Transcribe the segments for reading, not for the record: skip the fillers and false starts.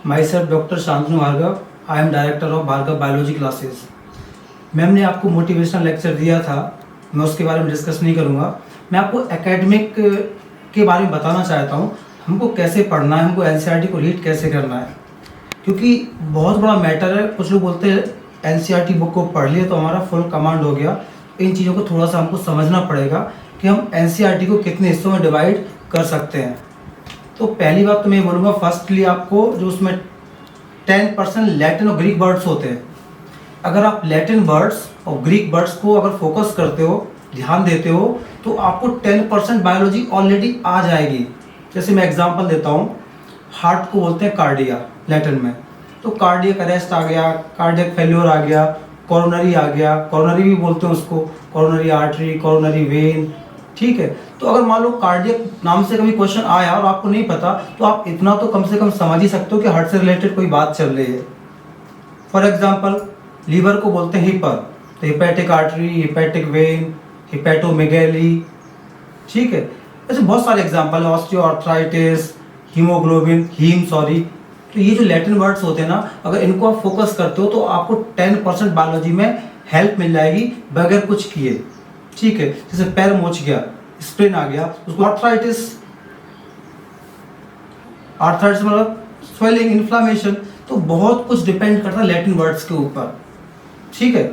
My self doctor Shantanu Bhargava. I am director of Bhargava biology classes. Ma'am ने आपको motivational lecture दिया था, मैं उसके बारे में डिस्कस नहीं करूँगा। मैं आपको एकेडमिक के बारे में बताना चाहता हूँ, हमको कैसे पढ़ना है, हमको एनसीईआरटी को रीड कैसे करना है, क्योंकि बहुत बड़ा मैटर है। कुछ लोग बोलते हैं एनसीईआरटी बुक को पढ़ लिए तो हमारा फुल कमांड हो गया। इन चीज़ों को थोड़ा सा हमको समझना पड़ेगा कि हम एनसीईआरटी को कितने हिस्सों में डिवाइड कर सकते हैं। तो पहली बात तो मैं बोलूँगा, फर्स्टली आपको जो उसमें 10% लैटिन और ग्रीक वर्ड्स होते हैं, अगर आप लैटिन वर्ड्स और ग्रीक वर्ड्स को अगर फोकस करते हो, ध्यान देते हो, तो आपको 10% बायोलॉजी ऑलरेडी आ जाएगी। जैसे मैं एग्जांपल देता हूँ, हार्ट को बोलते हैं कार्डिया लैटिन में, तो कार्डियक अरेस्ट आ गया, कार्डियक फेल्योर आ गया, कोरोनरी आ गया, कोरोनरी भी बोलते हैं उसको, कोरोनरी आर्टरी, कोरोनरी वेन, ठीक है। तो अगर मान लो कार्डियक नाम से कभी क्वेश्चन आया और आपको नहीं पता, तो आप इतना तो कम से कम समझ ही सकते हो कि हार्ट से रिलेटेड कोई बात चल रही है। फॉर एग्जांपल, लीवर को बोलते हैं हिपर, तो हिपैटिक आर्टरी, हिपैटिक वेन, हिपैटोमेगैली, ठीक है। ऐसे बहुत सारे एग्जांपल है, ऑस्टियोआर्थराइटिस, हीमोग्लोबिन, तो ये जो लैटिन वर्ड्स होते हैं ना, अगर इनको आप फोकस करते हो तो आपको 10% बायोलॉजी में हेल्प मिल जाएगी बगैर कुछ किए, ठीक है। जैसे पैर मोच गया, स्प्रेन आ गया, उसको आर्थराइटिस मतलब स्वेलिंग, इन्फ्लामेशन, तो बहुत कुछ डिपेंड करता है लैटिन वर्ड्स के ऊपर, ठीक है।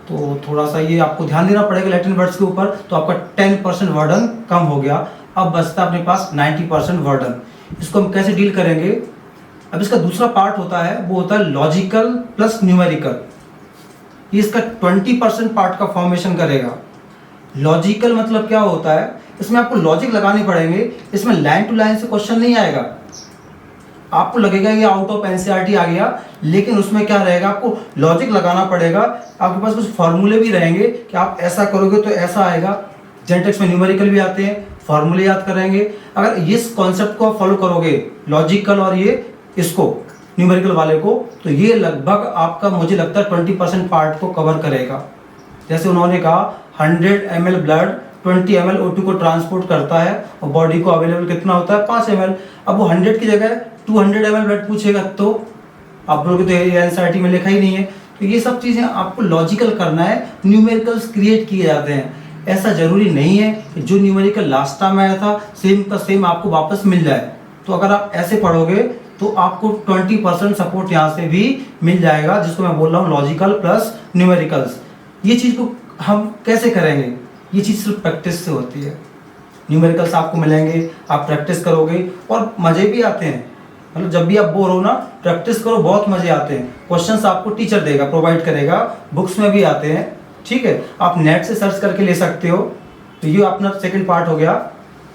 तो थोड़ा सा ये आपको ध्यान देना पड़ेगा लैटिन वर्ड्स के ऊपर, तो आपका 10% वर्डन कम हो गया। अब बचता अपने पास 90% वर्डन। इसको हम कैसे डील करेंगे? अब इसका दूसरा पार्ट होता है, वो होता है लॉजिकल प्लस न्यूमेरिकल। ये इसका 20% पार्ट का फॉर्मेशन करेगा। लॉजिकल मतलब क्या होता है? इसमें आपको लॉजिक लगाने पड़ेंगे, इसमें लाइन टू लाइन से क्वेश्चन नहीं आएगा। आपको लगेगा ये आउट ऑफ एनसीईआरटी आ गया, लेकिन उसमें क्या रहेगा, आपको लॉजिक लगाना पड़ेगा। आपके पास कुछ फॉर्मूले भी रहेंगे कि आप ऐसा करोगे तो ऐसा आएगा। जेनेटिक्स में न्यूमेरिकल भी आते हैं, फॉर्मूले याद करेंगे। अगर इस कॉन्सेप्ट को आप फॉलो करोगे, लॉजिकल और ये इसको न्यूमेरिकल वाले को, तो ये लगभग आपका, मुझे लगता है 20% पार्ट को कवर करेगा। जैसे उन्होंने कहा 100 ml ब्लड 20 ml O2 को ट्रांसपोर्ट करता है और बॉडी को अवेलेबल कितना होता है 5 ml। अब वो 100 की जगह 200 ml ब्लड पूछेगा तो आप बोलोगे तो ये एनसीईआरटी में लिखा ही नहीं है। तो ये सब चीज़ें आपको लॉजिकल करना है, न्यूमेरिकल्स क्रिएट किए जाते हैं। ऐसा जरूरी नहीं है कि जो न्यूमेरिकल लास्ट टाइम आया था सेम का सेम आपको वापस मिल जाए। तो अगर आप ऐसे पढ़ोगे तो आपको 20% सपोर्ट यहाँ से भी मिल जाएगा, जिसको मैं बोल रहा हूँ लॉजिकल प्लस न्यूमेरिकल्स। ये चीज़ को हम कैसे करेंगे? ये चीज़ सिर्फ प्रैक्टिस से होती है। न्यूमेरिकल्स आपको मिलेंगे, आप प्रैक्टिस करोगे और मज़े भी आते हैं। मतलब जब भी आप बोर हो ना, प्रैक्टिस करो, बहुत मज़े आते हैं। क्वेश्चंस आपको टीचर देगा, प्रोवाइड करेगा, बुक्स में भी आते हैं, ठीक है। आप नेट से सर्च करके ले सकते हो। तो ये अपना सेकेंड पार्ट हो गया,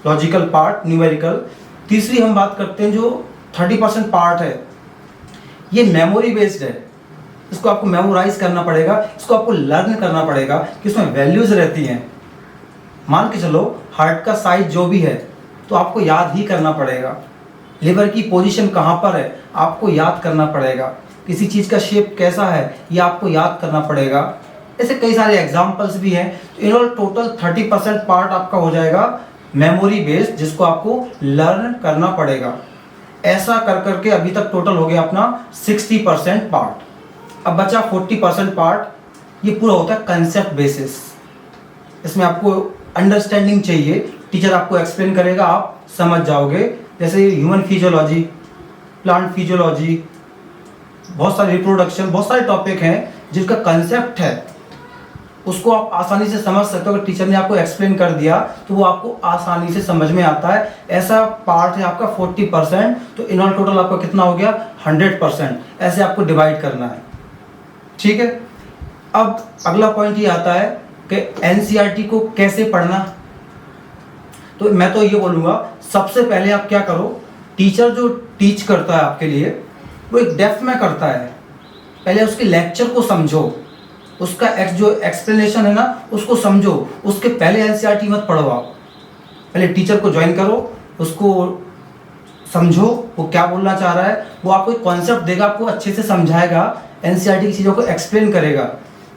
लॉजिकल पार्ट, न्यूमेरिकल। तीसरी हम बात करते हैं जो 30% पार्ट है, ये मेमोरी बेस्ड है। इसको आपको मेमोराइज करना पड़ेगा, इसको आपको लर्न करना पड़ेगा कि इसमें वैल्यूज रहती हैं। मान के चलो हार्ट का साइज जो भी है तो आपको याद ही करना पड़ेगा। लिवर की पोजीशन कहाँ पर है आपको याद करना पड़ेगा। किसी चीज़ का शेप कैसा है ये आपको याद करना पड़ेगा। ऐसे कई सारे एग्जाम्पल्स भी हैं। तो इन टोटल 30% पार्ट आपका हो जाएगा मेमोरी बेस्ड, जिसको आपको लर्न करना पड़ेगा। ऐसा कर करके अभी तक टोटल हो गया अपना 60% पार्ट। अब बचा 40% पार्ट, ये पूरा होता है कंसेप्ट बेसिस। इसमें आपको अंडरस्टैंडिंग चाहिए, टीचर आपको एक्सप्लेन करेगा, आप समझ जाओगे। जैसे ह्यूमन फिजियोलॉजी, प्लांट फिजियोलॉजी, बहुत सारे रिप्रोडक्शन, बहुत सारे टॉपिक हैं जिनका कंसेप्ट है, उसको आप आसानी से समझ सकते हो। अगर टीचर ने आपको एक्सप्लेन कर दिया तो वो आपको आसानी से समझ में आता है। ऐसा पार्ट है आपका 40%। तो इन ऑल टोटल आपका कितना हो गया 100%। ऐसे आपको डिवाइड करना है, ठीक है। अब अगला पॉइंट ये आता है कि एनसीईआरटी को कैसे पढ़ना। तो मैं तो ये बोलूँगा, सबसे पहले आप क्या करो, टीचर जो टीच करता है आपके लिए वो एक डेप्थ में करता है। पहले उसके लेक्चर को समझो, उसका जो एक्सप्लेनेशन है ना उसको समझो। उसके पहले एनसीईआरटी मत पढ़ो आप। पहले टीचर को ज्वाइन करो, उसको समझो वो क्या बोलना चाह रहा है। वो आपको एक कॉन्सेप्ट देगा, आपको अच्छे से समझाएगा, एनसीईआरटी की चीज़ों को एक्सप्लेन करेगा।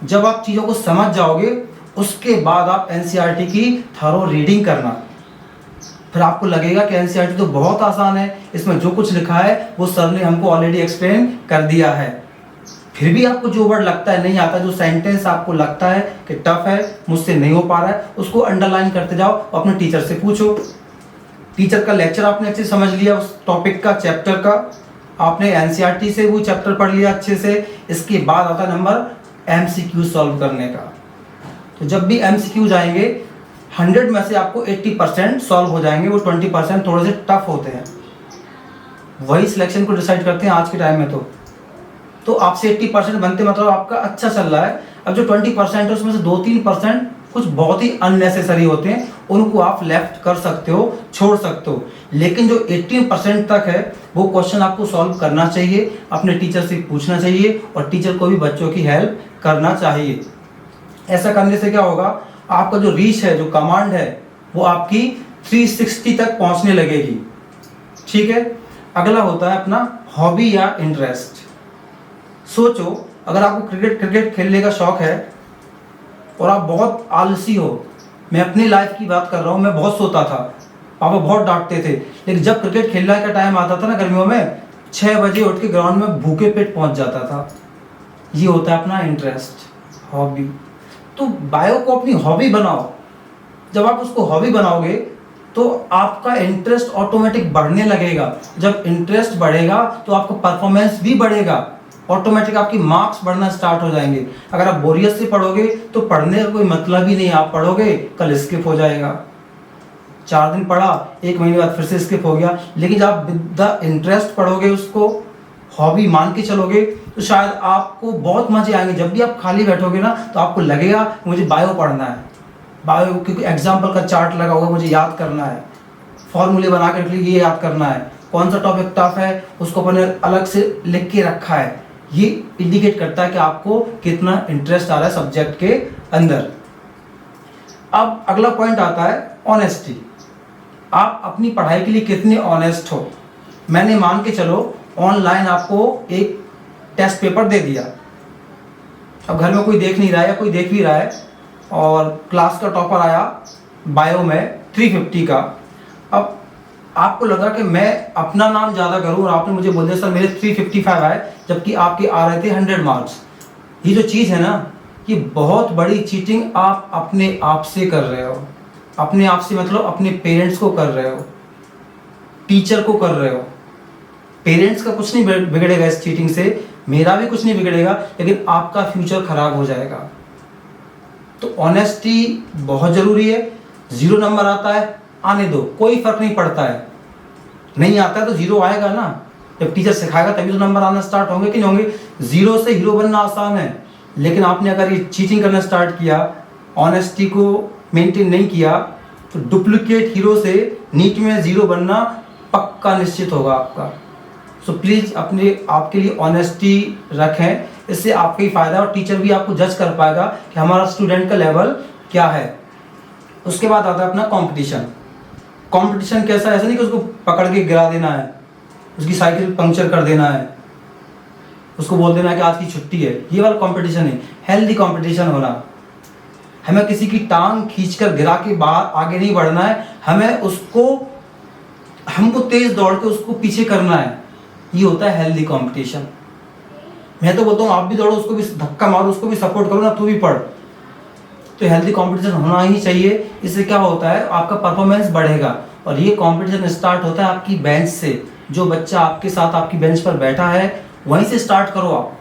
जब आप चीज़ों को समझ जाओगे उसके बाद आप एनसीईआरटी की थॉरो रीडिंग करना। फिर आपको लगेगा कि एनसीईआरटी तो बहुत आसान है, इसमें जो कुछ लिखा है वो सर ने हमको ऑलरेडी एक्सप्लेन कर दिया है। फिर भी आपको जो वर्ड लगता है नहीं आता, जो सेंटेंस आपको लगता है कि टफ है, मुझसे नहीं हो पा रहा है, उसको अंडरलाइन करते जाओ, अपने टीचर से पूछो। टीचर का लेक्चर आपने अच्छे से समझ लिया, उस टॉपिक का, चैप्टर का, आपने एनसीईआरटी से वो चैप्टर पढ़ लिया अच्छे से। इसके बाद आता नंबर एमसीक्यू सॉल्व करने का। तो जब भी एमसीक्यू जाएंगे 100 में से आपको 80% सॉल्व हो जाएंगे, वो 20% थोड़े से टफ होते हैं, वही सिलेक्शन को डिसाइड करते हैं आज के टाइम में। तो आपसे 80% बनते मतलब आपका अच्छा चल रहा है। अब जो 20% है उसमें से 2-3% कुछ बहुत ही अननेसेसरी होते हैं, उनको आप लेफ्ट कर सकते हो, छोड़ सकते हो, लेकिन जो 18% तक है वो क्वेश्चन आपको सॉल्व करना चाहिए, अपने टीचर से पूछना चाहिए और टीचर को भी बच्चों की हेल्प करना चाहिए। ऐसा करने से क्या होगा, आपका जो रीच है, जो कमांड है, वो आपकी 360 तक पहुंचने लगेगी। ठीक है। अगला होता है अपना हॉबी या इंटरेस्ट। सोचो, अगर आपको क्रिकेट खेलने का शौक है और आप बहुत आलसी हो, मैं अपनी लाइफ की बात कर रहा हूँ, मैं बहुत सोता था, पापा बहुत डांटते थे, लेकिन जब क्रिकेट खेलने का टाइम आता था ना गर्मियों में, 6 बजे उठ के ग्राउंड में भूखे पेट पहुंच जाता था। ये होता है अपना इंटरेस्ट, हॉबी। तो बायो को अपनी हॉबी बनाओ। जब आप उसको हॉबी बनाओगे तो आपका इंटरेस्ट ऑटोमेटिक बढ़ने लगेगा। जब इंटरेस्ट बढ़ेगा तो आपका परफॉर्मेंस भी बढ़ेगा, ऑटोमेटिक आपकी मार्क्स बढ़ना स्टार्ट हो जाएंगे। अगर आप बोरियत से पढ़ोगे तो पढ़ने का कोई मतलब ही नहीं, आप पढ़ोगे कल स्किप हो जाएगा, 4 दिन पढ़ा, 1 महीने बाद फिर से स्किप हो गया। लेकिन जब आप विद द इंटरेस्ट पढ़ोगे, उसको हॉबी मान के चलोगे, तो शायद आपको बहुत मजे आएंगे। जब भी आप खाली बैठोगे ना तो आपको लगेगा मुझे बायो पढ़ना है, बायो क्योंकि एग्जाम्पल का चार्ट लगा होगा, मुझे याद करना है, फॉर्मूले बना के ये याद करना है, कौन सा टॉपिक टफ है उसको अपने अलग से लिख के रखा है। ये इंडिकेट करता है कि आपको कितना इंटरेस्ट आ रहा है सब्जेक्ट के अंदर। अब अगला पॉइंट आता है ऑनेस्टी। आप अपनी पढ़ाई के लिए कितने ऑनेस्ट हो। मैंने मान के चलो ऑनलाइन आपको एक टेस्ट पेपर दे दिया, अब घर में कोई देख नहीं रहा है या कोई देख भी रहा है और क्लास का टॉपर आया बायो में 350 का। अब आपको लगा कि मैं अपना नाम ज़्यादा करूं और आपने मुझे बोल दिया सर मेरे 355 आए, जबकि आपके आ रहे थे 100 मार्क्स। ये जो चीज़ है ना, ये बहुत बड़ी चीटिंग आप अपने आप से कर रहे हो। अपने आप से मतलब अपने पेरेंट्स को कर रहे हो, टीचर को कर रहे हो। पेरेंट्स का कुछ नहीं बिगड़ेगा इस चीटिंग से, मेरा भी कुछ नहीं बिगड़ेगा, लेकिन आपका फ्यूचर खराब हो जाएगा। तो ऑनेस्टी बहुत ज़रूरी है। 0 नंबर आता है आने दो, कोई फर्क नहीं पड़ता है। नहीं आता है तो 0 आएगा ना, जब टीचर सिखाएगा तभी तो नंबर आना स्टार्ट होंगे कि नहीं होंगे। 0 से हीरो बनना आसान है, लेकिन आपने अगर ये चीटिंग करना स्टार्ट किया, ऑनेस्टी को मेंटेन नहीं किया, तो डुप्लीकेट हीरो से नीट में 0 बनना पक्का निश्चित होगा आपका। सो प्लीज़ अपने आपके लिए ऑनेस्टी रखें, इससे आपका ही फायदा और टीचर भी आपको जज कर पाएगा कि हमारा स्टूडेंट का लेवल क्या है। उसके बाद आता है अपना कंपटीशन। कंपटीशन कैसा है, ऐसा नहीं कि उसको पकड़ के गिरा देना है, उसकी साइकिल पंक्चर कर देना है, उसको बोल देना है कि आज की छुट्टी है, ये वाला कंपटीशन है। हेल्दी कंपटीशन होना, हमें किसी की टांग खींचकर गिरा के बाहर आगे नहीं बढ़ना है, हमको तेज दौड़ के उसको पीछे करना है। ये होता है हेल्दी कंपटीशन। मैं तो बोलता हूँ आप भी दौड़ो, उसको भी धक्का मारो, उसको भी सपोर्ट करो ना, तू भी पढ़। तो हेल्दी कंपटीशन होना ही चाहिए। इससे क्या होता है, आपका परफॉर्मेंस बढ़ेगा। और ये कंपटीशन स्टार्ट होता है आपकी बेंच से। जो बच्चा आपके साथ आपकी बेंच पर बैठा है वहीं से स्टार्ट करो आप।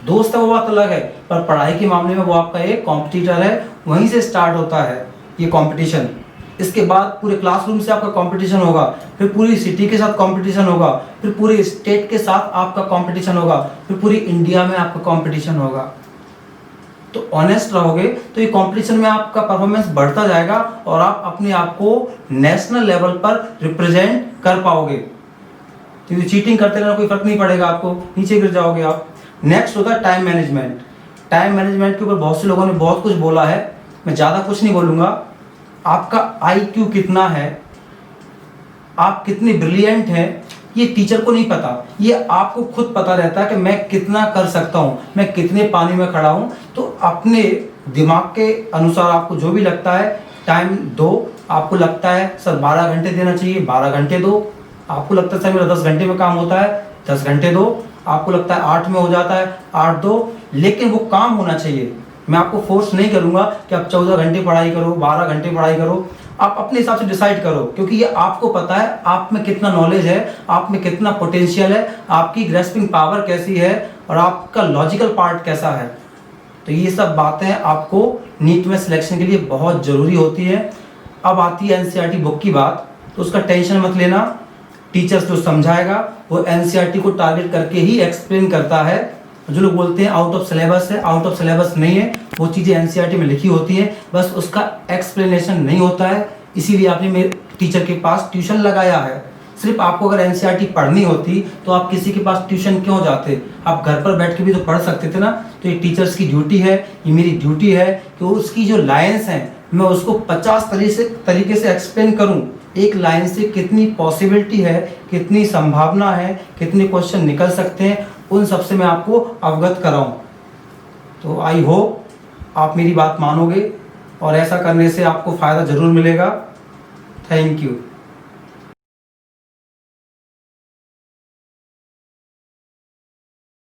दोस्त है वो बात अलग है, पर पढ़ाई के मामले में वो आपका एक कॉम्पिटिटर है, वहीं से स्टार्ट होता है ये कंपटीशन। इसके बाद पूरे क्लासरूम से आपका कंपटीशन होगा, फिर पूरी सिटी के साथ कंपटीशन होगा, फिर पूरे स्टेट के साथ आपका कंपटीशन होगा, फिर पूरी इंडिया में आपका कंपटीशन होगा। तो ऑनेस्ट रहोगे तो ये कंपटीशन में आपका परफॉर्मेंस बढ़ता जाएगा और आप अपने आप को नेशनल लेवल पर रिप्रेजेंट कर पाओगे। तो ये चीटिंग करते रहना कोई फर्क नहीं पड़ेगा, आपको नीचे गिर जाओगे आप। नेक्स्ट होता है टाइम मैनेजमेंट। टाइम मैनेजमेंट के ऊपर बहुत से लोगों ने बहुत कुछ बोला है, मैं ज़्यादा कुछ नहीं बोलूँगा। आपका IQ कितना है, आप कितने ब्रिलियंट हैं, ये टीचर को नहीं पता, ये आपको खुद पता रहता है कि मैं कितना कर सकता हूँ, मैं कितने पानी में खड़ा हूँ। तो अपने दिमाग के अनुसार आपको जो भी लगता है टाइम दो। आपको लगता है सर 12 घंटे देना चाहिए, 12 घंटे दो। आपको लगता है सर मेरा 10 घंटे में काम होता है, 10 घंटे दो। आपको लगता है 8 में हो जाता है, 8 दो, लेकिन वो काम होना चाहिए। मैं आपको फोर्स नहीं करूंगा कि आप 14 घंटे पढ़ाई करो, 12 घंटे पढ़ाई करो। आप अपने हिसाब से डिसाइड करो, क्योंकि ये आपको पता है आप में कितना नॉलेज है, आप में कितना पोटेंशियल है, आपकी ग्रेस्पिंग पावर कैसी है और आपका लॉजिकल पार्ट कैसा है। तो ये सब बातें आपको नीट में सिलेक्शन के लिए बहुत ज़रूरी होती है। अब आती है एनसीईआरटी बुक की बात, तो उसका टेंशन मत लेना। टीचर्स जो समझाएगा वो एनसीईआरटी को टारगेट करके ही एक्सप्लेन करता है। जो लोग बोलते हैं आउट ऑफ सिलेबस है, आउट ऑफ सिलेबस नहीं है, वो चीज़ें एनसीईआरटी में लिखी होती हैं, बस उसका एक्सप्लेनेशन नहीं होता है। इसीलिए आपने मेरे टीचर के पास ट्यूशन लगाया है। सिर्फ आपको अगर एनसीईआरटी पढ़नी होती तो आप किसी के पास ट्यूशन क्यों जाते? आप घर पर बैठ के भी तो पढ़ सकते थे ना। तो ये टीचर्स की ड्यूटी है, ये मेरी ड्यूटी है कि उसकी जो लाइन्स हैं मैं उसको 50 तरीके से एक्सप्लेन करूं। एक लाइन से कितनी पॉसिबिलिटी है, कितनी संभावना है, कितने क्वेश्चन निकल सकते हैं, उन सब से मैं आपको अवगत कराऊं। तो आई होप आप मेरी बात मानोगे और ऐसा करने से आपको फ़ायदा ज़रूर मिलेगा। Thank you.